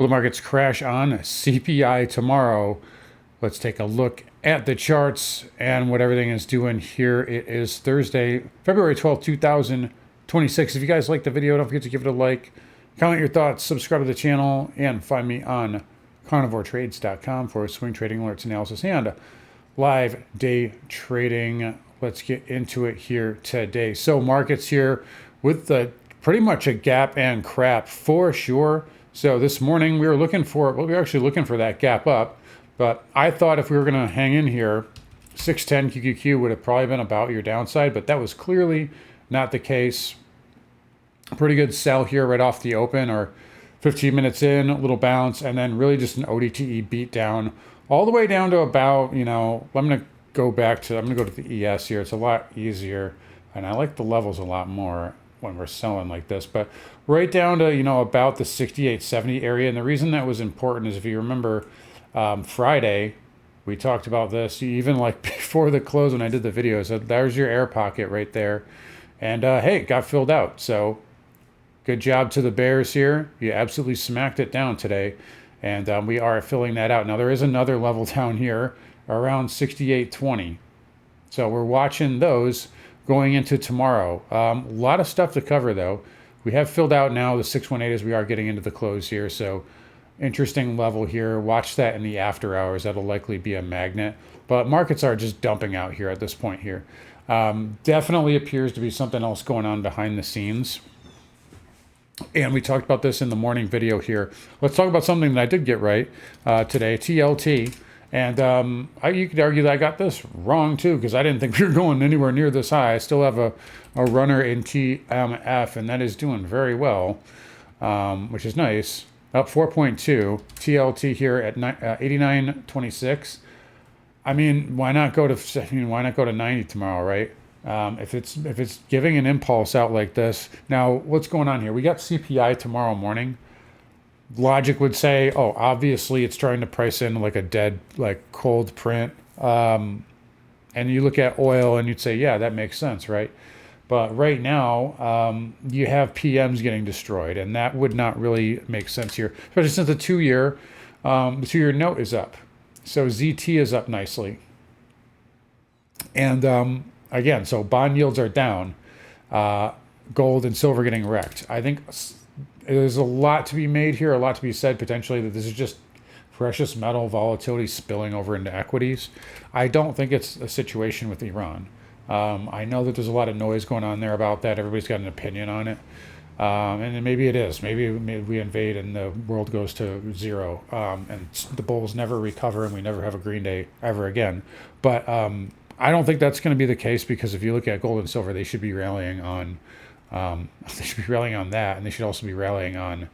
Will the markets crash on CPI tomorrow? Let's take a look at the charts and what everything is doing here. It is Thursday, February 12th, 2026. If you guys like the video, don't forget to give it a like, comment your thoughts, subscribe to the channel, and find me on carnivoretrades.com for swing trading alerts, analysis, and live day trading. Let's get into it here today. So markets here with the pretty much a gap and crap for sure. So this morning we were looking for, well, we were actually looking for that gap up, but I thought if we were going to hang in here, 610 QQQ would have probably been about your downside, but that was clearly not the case. Pretty good sell here right off the open, or 15 minutes in, a little bounce, and then really just an ODTE beat down all the way down to about, I'm going to go to the ES here. It's a lot easier, and I like the levels a lot more when we're selling like this, but right down to, about the 68.70 area. And the reason that was important is if you remember Friday, we talked about this, even like before the close when I did the video. So there's your air pocket right there. And hey, it got filled out. So good job to the bears here. You absolutely smacked it down today. And we are filling that out. Now there is another level down here around 68.20. So we're watching those going into tomorrow. A lot of stuff to cover though. We have filled out now the 618 as we are getting into the close here. So interesting level here. Watch that in the after hours. That'll likely be a magnet. But markets are just dumping out here at this point here. Definitely appears to be something else going on behind the scenes. And we talked about this in the morning video here. Let's talk about something that I did get right today, TLT. And you could argue that I got this wrong too, because I didn't think we were going anywhere near this high. I still have a runner in TMF, and that is doing very well, which is nice. Up 4.2, TLT here at 89.26. I mean, why not go to 90 tomorrow, right? If it's giving an impulse out like this. Now, what's going on here? We got CPI tomorrow morning. Logic would say, oh, obviously it's trying to price in like a dead, like cold print. And you look at oil and you'd say, yeah, that makes sense, right? But right now, you have PMs getting destroyed, and that would not really make sense here, especially since the two-year note is up. So ZT is up nicely. And again, so bond yields are down, gold and silver getting wrecked. I think there's a lot to be made here, a lot to be said potentially that this is just precious metal volatility spilling over into equities. I don't think it's a situation with Iran. I know that there's a lot of noise going on there about that. Everybody's got an opinion on it. And maybe it is. Maybe we invade and the world goes to zero, and the bulls never recover and we never have a green day ever again. But I don't think that's going to be the case, because if you look at gold and silver, they should be rallying on that, and they should also be rallying on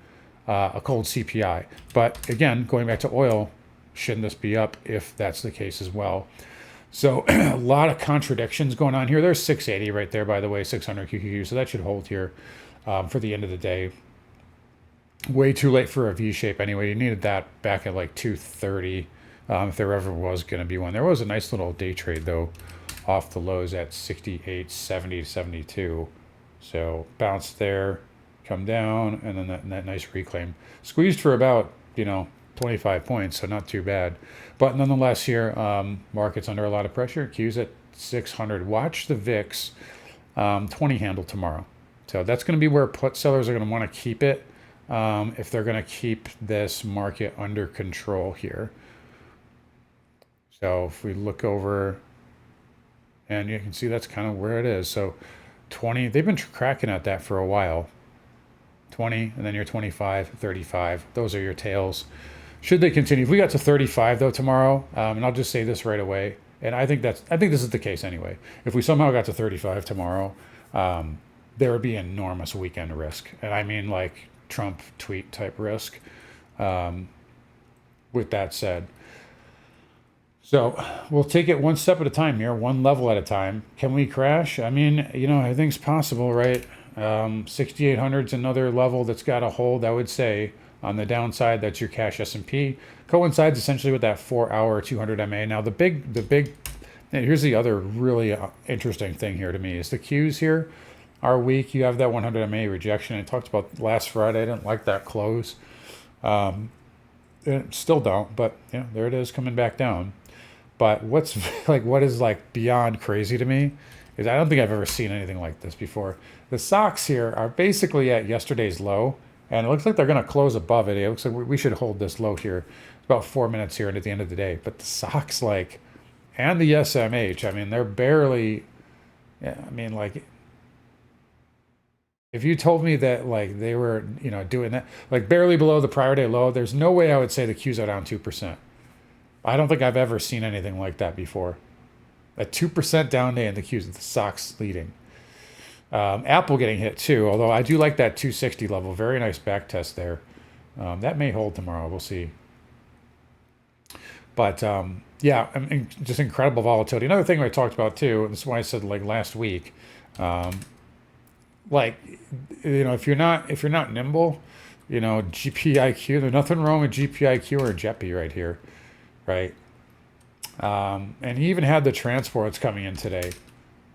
a cold CPI. But again, going back to oil, shouldn't this be up if that's the case as well? So a lot of contradictions going on here. There's 680 right there, by the way, 600 QQQ. So that should hold here for the end of the day. Way too late for a V shape anyway. You needed that back at like 230 if there ever was going to be one. There was a nice little day trade though off the lows at 68.70 to 72. So bounce there, come down, and then that nice reclaim. Squeezed for about, 25 points, so not too bad. But nonetheless here, market's under a lot of pressure. Q's at 600. Watch the VIX 20 handle tomorrow. So that's going to be where put sellers are going to want to keep it if they're going to keep this market under control here. So if we look over, and you can see that's kind of where it is. So 20, they've been cracking at that for a while. 20, and then your 25, 35. Those are your tails. Should they continue? If we got to 35 though tomorrow, and I'll just say this right away, and I think this is the case anyway. If we somehow got to 35 tomorrow, there would be enormous weekend risk, and I mean like Trump tweet type risk. With that said, so we'll take it one step at a time here, one level at a time. Can we crash? I mean, everything's possible, right? 6,800 is another level that's got to hold, I would say. On the downside, that's your cash S&P. Coincides essentially with that 4-hour 200 MA. Now, the big, and here's the other really interesting thing here to me is the Qs here are weak. You have that 100 MA rejection. I talked about last Friday. I didn't like that close. Still don't, but yeah, there it is coming back down. But what's like what is like beyond crazy to me is I don't think I've ever seen anything like this before. The stocks here are basically at yesterday's low, and it looks like they're going to close above it. It looks like we should hold this low here. It's about 4 minutes here and at the end of the day. But the stocks like and the SMH, I mean, they're barely. Yeah, I mean, like if you told me that like they were doing that like barely below the prior day low, there's no way I would say the Qs are down 2%. I don't think I've ever seen anything like that before. A 2% down day in the Qs, the stocks leading. Apple getting hit too, although I do like that 260 level. Very nice back test there. That may hold tomorrow. We'll see. But yeah, I mean, just incredible volatility. Another thing I talked about too, and this is why I said like last week, like if you're not nimble, GPIQ. There's nothing wrong with GPIQ or JEPI right here, right? And he even had the transports coming in today.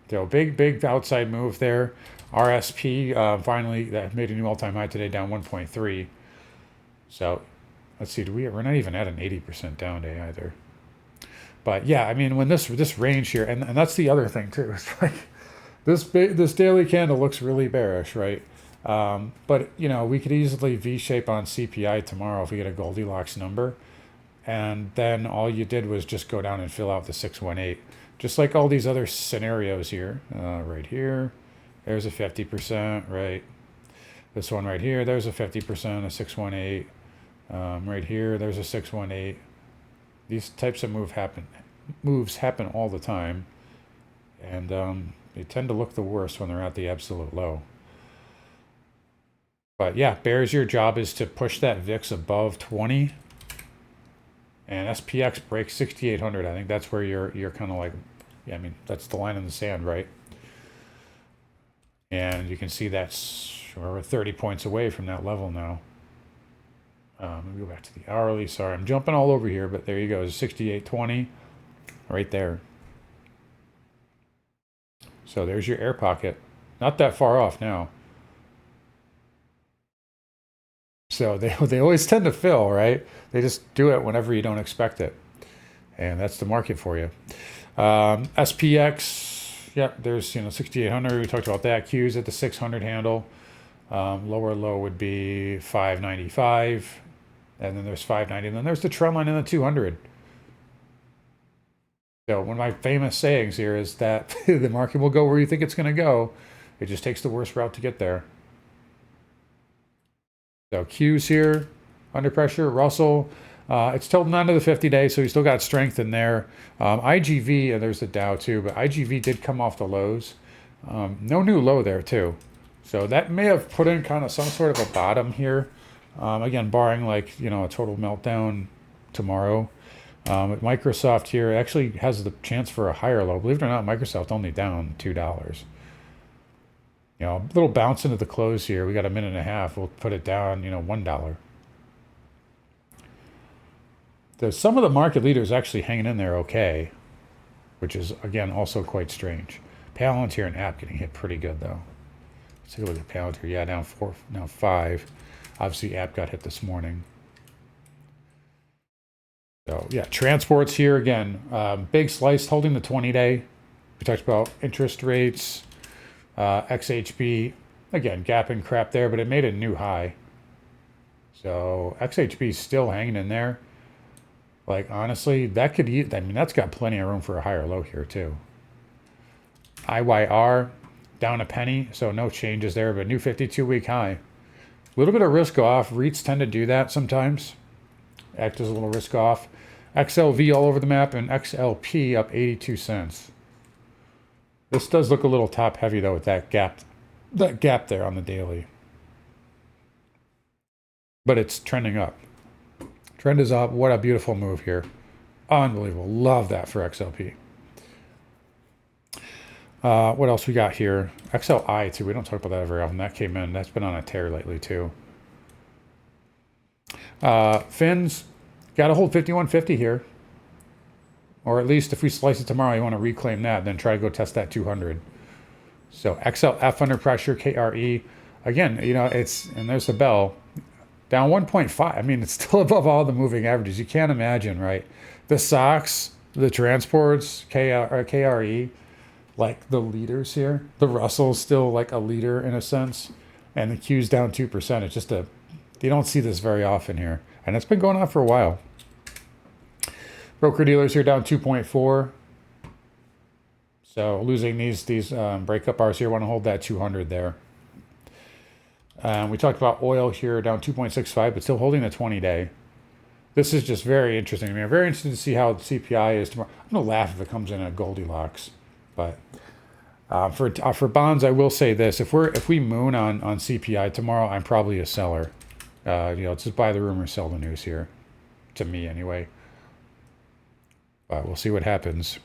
So big outside move there. RSP finally that made a new all-time high today, down 1.3. So let's see, we're not even at an 80% down day either. But yeah, I mean when this range here, and that's the other thing too. It's like this daily candle looks really bearish, right? But we could easily V-shape on CPI tomorrow if we get a Goldilocks number. And then all you did was just go down and fill out the 618. Just like all these other scenarios here. Right here, there's a 50%, right? This one right here, there's a 50%, a 618. Right here, there's a 618. These types of moves happen all the time. And they tend to look the worst when they're at the absolute low. But yeah, bears, your job is to push that VIX above 20. And SPX breaks 6,800. I think that's where you're kind of like, yeah, I mean, that's the line in the sand, right? And you can see that's we're 30 points away from that level now. Let me go back to the hourly. Sorry, I'm jumping all over here, but there you go. 68.20 right there. So there's your air pocket. Not that far off now. So they always tend to fill, right? They just do it whenever you don't expect it. And that's the market for you. SPX, yep, there's 6,800. We talked about that. Qs at the 600 handle. Lower low would be 595. And then there's 590. And then there's the trend line in the 200. So one of my famous sayings here is that the market will go where you think it's going to go. It just takes the worst route to get there. So Q's here, under pressure. Russell, it's tilting onto the 50-day, so you still got strength in there. IGV, and there's the Dow too, but IGV did come off the lows. No new low there too. So that may have put in kind of some sort of a bottom here. Again, barring like, a total meltdown tomorrow. Microsoft here actually has the chance for a higher low. Believe it or not, Microsoft only down $2. A little bounce into the close here. We got a minute and a half. We'll put it down, $1. There's some of the market leaders actually hanging in there okay, which is, again, also quite strange. Palantir and App getting hit pretty good, though. Let's take a look at Palantir. Yeah, down 4, now 5. Obviously, App got hit this morning. So, yeah, transports here again. Big slice holding the 20-day. We talked about interest rates. XHB, again, gap and crap there, but it made a new high. So XHB is still hanging in there. Like, honestly, that could, that's got plenty of room for a higher low here, too. IYR, down a penny, so no changes there, but new 52-week high. A little bit of risk off. REITs tend to do that sometimes. Act as a little risk off. XLV all over the map, and XLP up 82 cents. This does look a little top heavy though with that gap there on the daily. But it's trending up. Trend is up. What a beautiful move here. Unbelievable. Love that for XLP. What else we got here? XLI too. We don't talk about that very often. That came in. That's been on a tear lately too. Fins, got to hold 51.50 here. Or at least if we slice it tomorrow, you want to reclaim that, then try to go test that 200. So XLF under pressure, KRE. Again, and there's the bell. down 1.5. I mean, it's still above all the moving averages. You can't imagine, right? The stocks, the transports, KRE, like the leaders here. The Russell's still like a leader in a sense, and the Q's down 2%. It's just you don't see this very often here, and it's been going on for a while. Broker dealers here down 2.4. So losing these breakup bars here. Want to hold that 200 there. We talked about oil here down 2.65, but still holding the 20-day. This is just very interesting. I mean, I'm very interested to see how the CPI is tomorrow. I'm going to laugh if it comes in at Goldilocks. But for bonds, I will say this: if we moon on CPI tomorrow, I'm probably a seller. Just buy the rumor, sell the news here. To me, anyway. But we'll see what happens.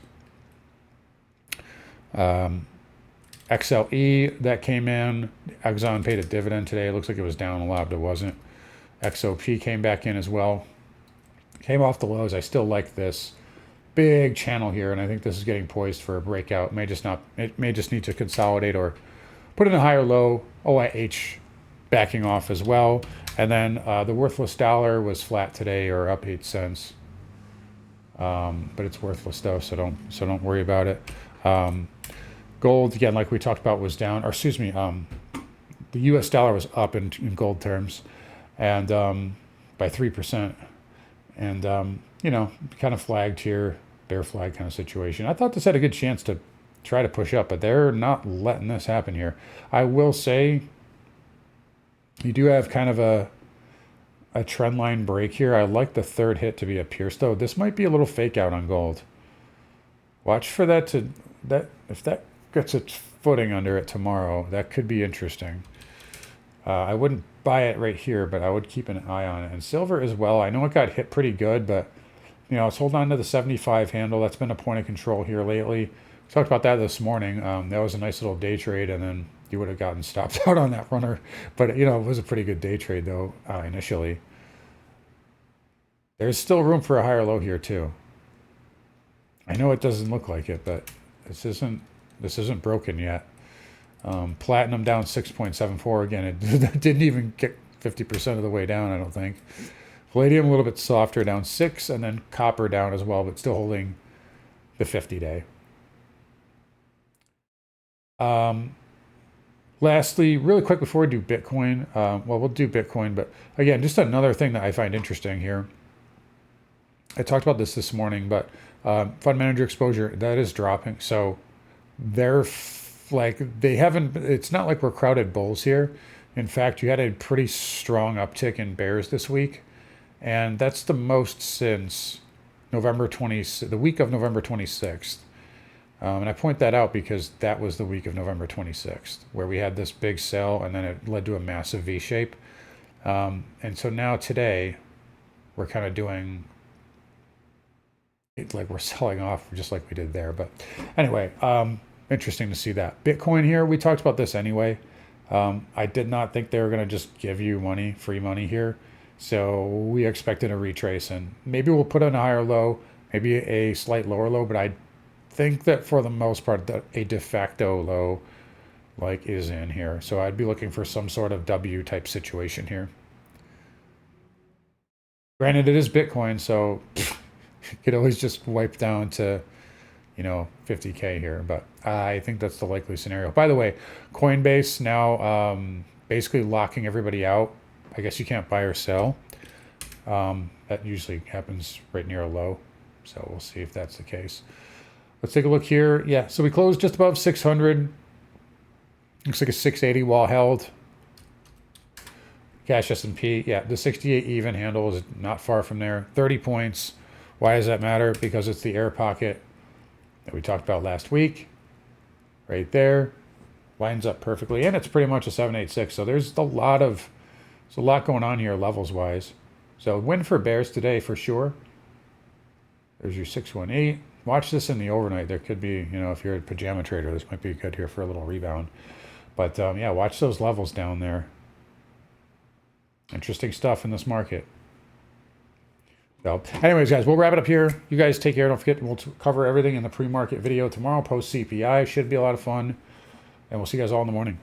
XLE that came in. Exxon paid a dividend today. It looks like it was down a lot, but it wasn't. XOP came back in as well. Came off the lows. I still like this big channel here, and I think this is getting poised for a breakout. It may just need to consolidate or put in a higher low. OIH backing off as well. And then the worthless dollar was flat today, or up 8 cents. But it's worthless though, so don't worry about it. Gold, again, like we talked about, was down. Or excuse me, the U.S. dollar was up in gold terms, and by 3%. And kind of flagged here, bear flag kind of situation. I thought this had a good chance to try to push up, but they're not letting this happen here. I will say, you do have kind of a trend line break here. I like the third hit to be a pierce, though. This might be a little fake out on gold. Watch for that if that gets its footing under it tomorrow, that could be interesting. I wouldn't buy it right here, but I would keep an eye on it. And silver as well. I know it got hit pretty good, but it's holding on to the 75 handle. That's been a point of control here lately. We talked about that this morning. That was a nice little day trade, and then you would have gotten stopped out on that runner. But it was a pretty good day trade though initially. There's still room for a higher low here too. I know it doesn't look like it, but this isn't broken yet. Platinum down 6.74 again. It didn't even get 50% of the way down, I don't think. Palladium a little bit softer, down 6, and then copper down as well, but still holding the 50-day. Lastly, really quick before we do Bitcoin, we'll do Bitcoin, but again, just another thing that I find interesting here. I talked about this morning, but fund manager exposure, that is dropping. So it's not like we're crowded bulls here. In fact, you had a pretty strong uptick in bears this week, and that's the most since the week of November 26th. And I point that out because that was the week of November 26th, where we had this big sell, and then it led to a massive V shape. And so now today, we're kind of doing it like we're selling off just like we did there. But anyway, interesting to see that. Bitcoin here, we talked about this anyway. I did not think they were going to just give you free money here. So we expected a retrace, and maybe we'll put in a higher low, maybe a slight lower low, but I think that for the most part, a de facto low is in here. So I'd be looking for some sort of W type situation here. Granted, it is Bitcoin, so it could always just wipe down to 50K here, but I think that's the likely scenario. By the way, Coinbase now basically locking everybody out. I guess you can't buy or sell. That usually happens right near a low, so we'll see if that's the case. Let's take a look here. Yeah, so we closed just above 600. Looks like a 680 wall held. Cash S&P, yeah, the 68 even handle is not far from there. 30 points. Why does that matter? Because it's the air pocket that we talked about last week. Right there. Lines up perfectly. And it's pretty much a 786. So there's a lot going on here levels-wise. So win for bears today for sure. There's your 618. Watch this in the overnight. There could be, if you're a pajama trader, this might be good here for a little rebound. But yeah, watch those levels down there. Interesting stuff in this market. So anyways, guys, we'll wrap it up here. You guys take care. Don't forget, we'll cover everything in the pre-market video tomorrow, post CPI. Should be a lot of fun. And we'll see you guys all in the morning.